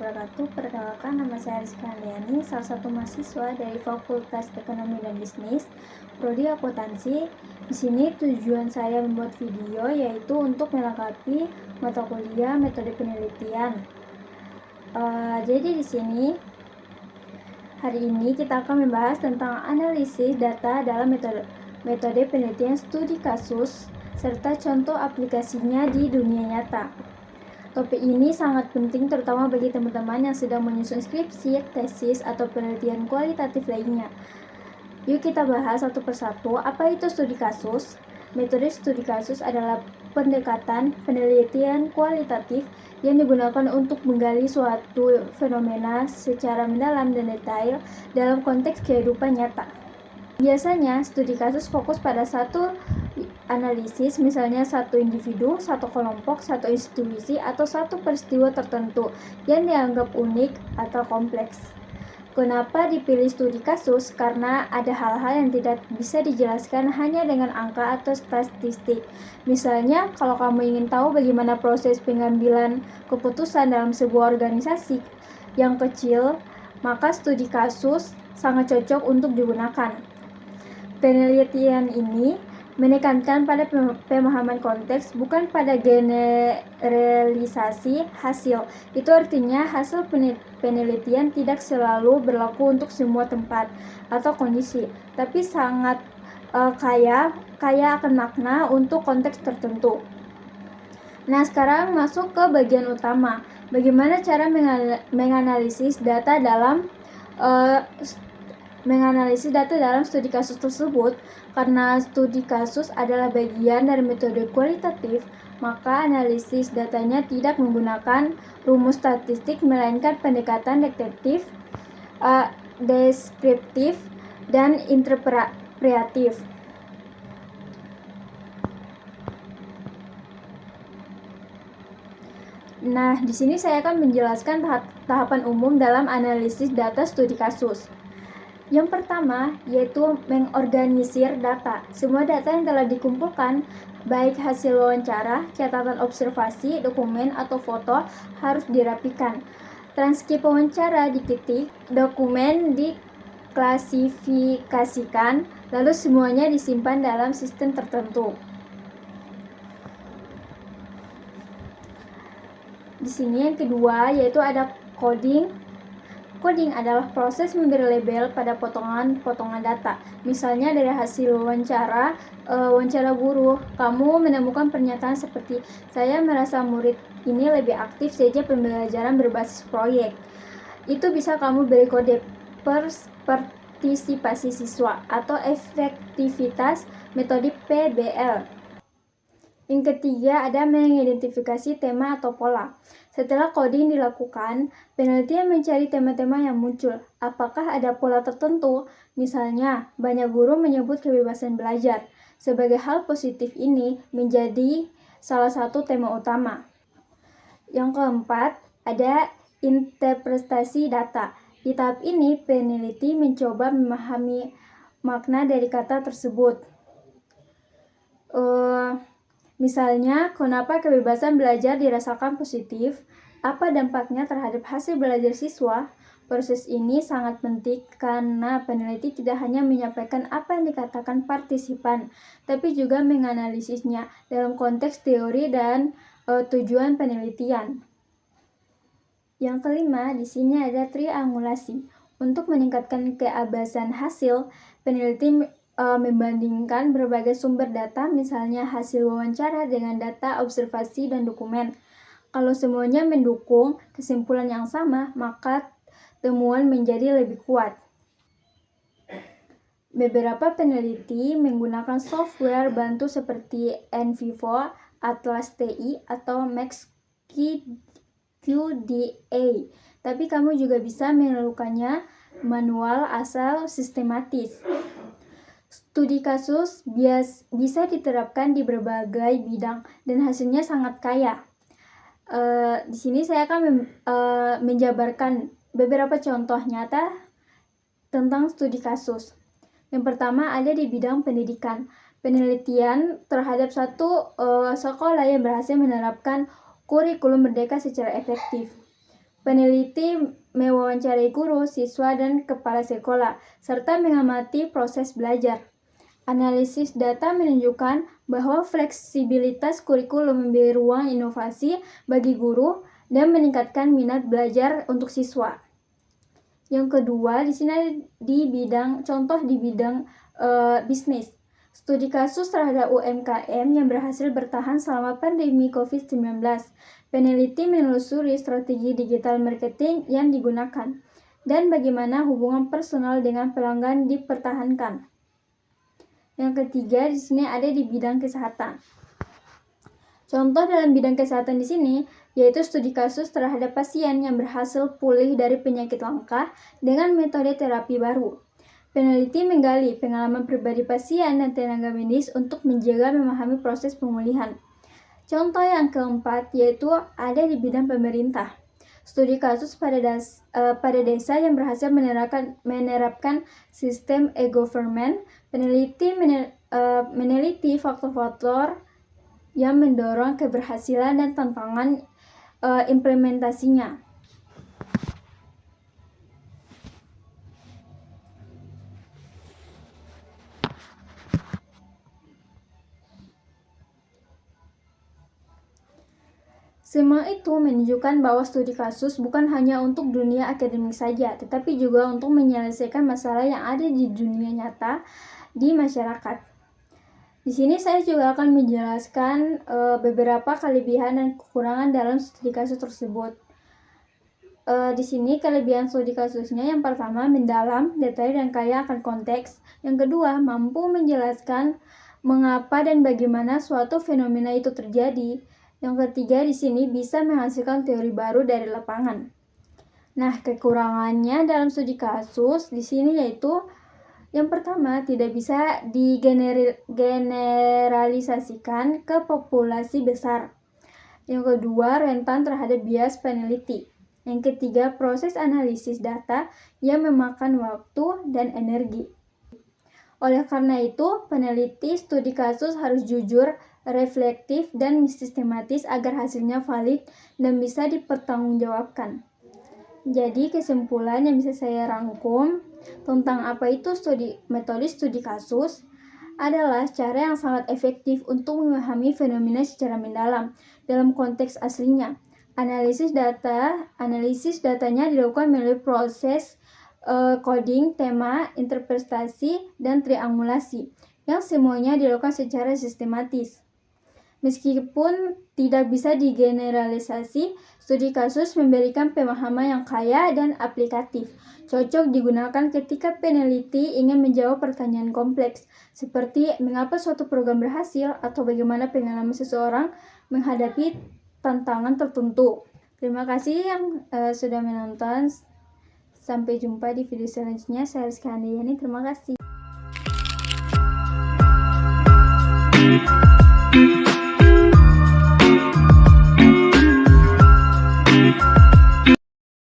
wabarakatuh. Perkenalkan, nama saya Rizka Andriani, salah satu mahasiswa dari Fakultas Ekonomi dan Bisnis, Prodi Akuntansi. Di sini tujuan saya membuat video yaitu untuk melengkapi mata kuliah metode penelitian. Jadi di sini hari ini kita akan membahas tentang analisis data dalam metode penelitian studi kasus serta contoh aplikasinya di dunia nyata. Topik ini sangat penting terutama bagi teman-teman yang sedang menyusun skripsi, tesis, atau penelitian kualitatif lainnya. Yuk kita bahas satu persatu. Apa itu studi kasus? Metode studi kasus adalah pendekatan penelitian kualitatif yang digunakan untuk menggali suatu fenomena secara mendalam dan detail dalam konteks kehidupan nyata. Biasanya, studi kasus fokus pada satu analisis, misalnya satu individu, satu kelompok, satu institusi, atau satu peristiwa tertentu yang dianggap unik atau kompleks. Kenapa dipilih studi kasus? Karena ada hal-hal yang tidak bisa dijelaskan hanya dengan angka atau statistik. Misalnya, kalau kamu ingin tahu bagaimana proses pengambilan keputusan dalam sebuah organisasi yang kecil, maka studi kasus sangat cocok untuk digunakan. Penelitian ini menekankan pada pemahaman konteks, bukan pada generalisasi hasil. Itu artinya hasil penelitian tidak selalu berlaku untuk semua tempat atau kondisi, tapi sangat kaya akan makna untuk konteks tertentu. Nah, sekarang masuk ke bagian utama. Bagaimana cara menganalisis data dalam studi kasus tersebut. Karena studi kasus adalah bagian dari metode kualitatif, maka analisis datanya tidak menggunakan rumus statistik melainkan pendekatan deskriptif dan interpretatif. Nah, di sini saya akan menjelaskan tahapan umum dalam analisis data studi kasus. Yang pertama, yaitu mengorganisir data. Semua data yang telah dikumpulkan, baik hasil wawancara, catatan observasi, dokumen, atau foto, harus dirapikan. Transkrip wawancara diketik, dokumen diklasifikasikan, lalu semuanya disimpan dalam sistem tertentu. Di sini yang kedua, yaitu ada coding. Coding adalah proses memberi label pada potongan-potongan data. Misalnya dari hasil wawancara guru, kamu menemukan pernyataan seperti, saya merasa murid ini lebih aktif sejak pembelajaran berbasis proyek. Itu bisa kamu beri kode partisipasi siswa atau efektivitas metode PBL. Yang ketiga, ada mengidentifikasi tema atau pola. Setelah coding dilakukan, penelitian mencari tema-tema yang muncul. Apakah ada pola tertentu? Misalnya, banyak guru menyebut kebebasan belajar. Sebagai hal positif ini menjadi salah satu tema utama. Yang keempat, ada interpretasi data. Di tahap ini, peneliti mencoba memahami makna dari kata tersebut. Misalnya, kenapa kebebasan belajar dirasakan positif? Apa dampaknya terhadap hasil belajar siswa? Proses ini sangat penting karena peneliti tidak hanya menyampaikan apa yang dikatakan partisipan, tapi juga menganalisisnya dalam konteks teori dan tujuan penelitian. Yang kelima, di sini ada triangulasi. Untuk meningkatkan keabasan hasil, peneliti membandingkan berbagai sumber data, misalnya hasil wawancara dengan data observasi dan dokumen. Kalau semuanya mendukung kesimpulan yang sama, maka temuan menjadi lebih kuat. Beberapa peneliti menggunakan software bantu seperti NVivo, Atlas TI, atau MaxQDA. Tapi kamu juga bisa melakukannya manual asal sistematis. Studi kasus bisa diterapkan di berbagai bidang dan hasilnya sangat kaya. Di sini saya akan menjabarkan beberapa contoh nyata tentang studi kasus. Yang pertama ada di bidang pendidikan. Penelitian terhadap satu sekolah yang berhasil menerapkan kurikulum merdeka secara efektif. Peneliti mewawancarai guru, siswa, dan kepala sekolah, serta mengamati proses belajar. Analisis data menunjukkan bahwa fleksibilitas kurikulum memberi ruang inovasi bagi guru dan meningkatkan minat belajar untuk siswa. Yang kedua, di sini ada contoh di bidang bisnis. Studi kasus terhadap UMKM yang berhasil bertahan selama pandemi COVID-19. Peneliti menelusuri strategi digital marketing yang digunakan dan bagaimana hubungan personal dengan pelanggan dipertahankan. Yang ketiga, di sini ada di bidang kesehatan. Contoh dalam bidang kesehatan di sini yaitu studi kasus terhadap pasien yang berhasil pulih dari penyakit langka dengan metode terapi baru. Peneliti menggali pengalaman pribadi pasien dan tenaga medis untuk menjaga memahami proses pemulihan. Contoh yang keempat yaitu ada di bidang pemerintah. Studi kasus pada desa yang berhasil menerapkan sistem e-government. Peneliti meneliti faktor-faktor yang mendorong keberhasilan dan tantangan implementasinya. Semua itu menunjukkan bahwa studi kasus bukan hanya untuk dunia akademik saja, tetapi juga untuk menyelesaikan masalah yang ada di dunia nyata di masyarakat. Di sini saya juga akan menjelaskan beberapa kelebihan dan kekurangan dalam studi kasus tersebut. Di sini kelebihan studi kasusnya yang pertama mendalam, detail, dan kaya akan konteks. Yang kedua, mampu menjelaskan mengapa dan bagaimana suatu fenomena itu terjadi. Yang ketiga, di sini bisa menghasilkan teori baru dari lapangan. Nah, kekurangannya dalam studi kasus di sini yaitu yang pertama, tidak bisa digeneralisasikan ke populasi besar. Yang kedua, rentan terhadap bias peneliti. Yang ketiga, proses analisis data yang memakan waktu dan energi. Oleh karena itu, peneliti studi kasus harus jujur, reflektif, dan sistematis agar hasilnya valid dan bisa dipertanggungjawabkan. Jadi, kesimpulan yang bisa saya rangkum tentang apa itu metode studi kasus adalah cara yang sangat efektif untuk memahami fenomena secara mendalam dalam konteks aslinya. Analisis datanya dilakukan melalui proses coding, tema, interpretasi, dan triangulasi yang semuanya dilakukan secara sistematis. Meskipun tidak bisa digeneralisasi, studi kasus memberikan pemahaman yang kaya dan aplikatif, cocok digunakan ketika peneliti ingin menjawab pertanyaan kompleks, seperti mengapa suatu program berhasil atau bagaimana pengalaman seseorang menghadapi tantangan tertentu. Terima kasih yang sudah menonton. Sampai jumpa di video selanjutnya. Saya Rizky Handayani. Terima kasih.